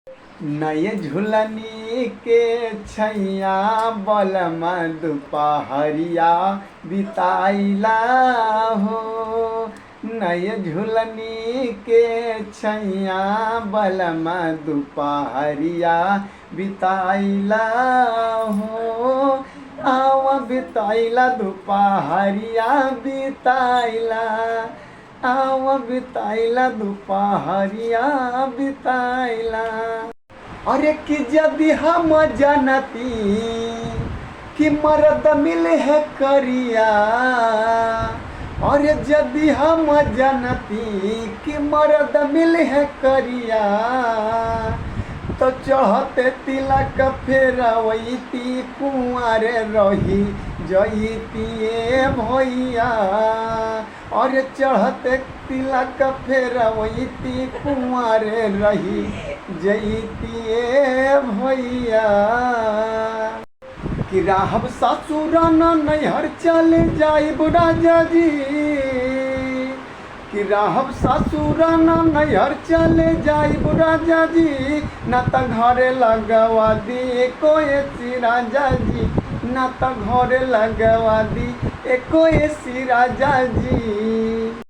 नय झुलनी के छैया बलमा दुपहरिया बिताइला हो। नय झुलनी के छैया बलमा दुपहरिया बिताइला हो। आवा बिताइला दुपहरिया बिताइला, आवा बिताइला दुपहरिया बिताइला। अरे कि यदि हम जानती कि मर्द मिले है करिया, अरे यदि हम जानती कि मर्द मिले है करिया, तो चढ़ते तिलक फेरवैती कुंवर रही जइतिए भैया। और चढ़ते तिलक फेरवैती कुंवर रही जइतिए भैया। कि राहब ससुर नैहर चले जाइब राजा जी, कि राहब ससुर नैहर चले जाइब राजा जी। न त घरे लगवा दी कोई सी राजा जी, न त घरे लगवा दी कोई सी राजा जी।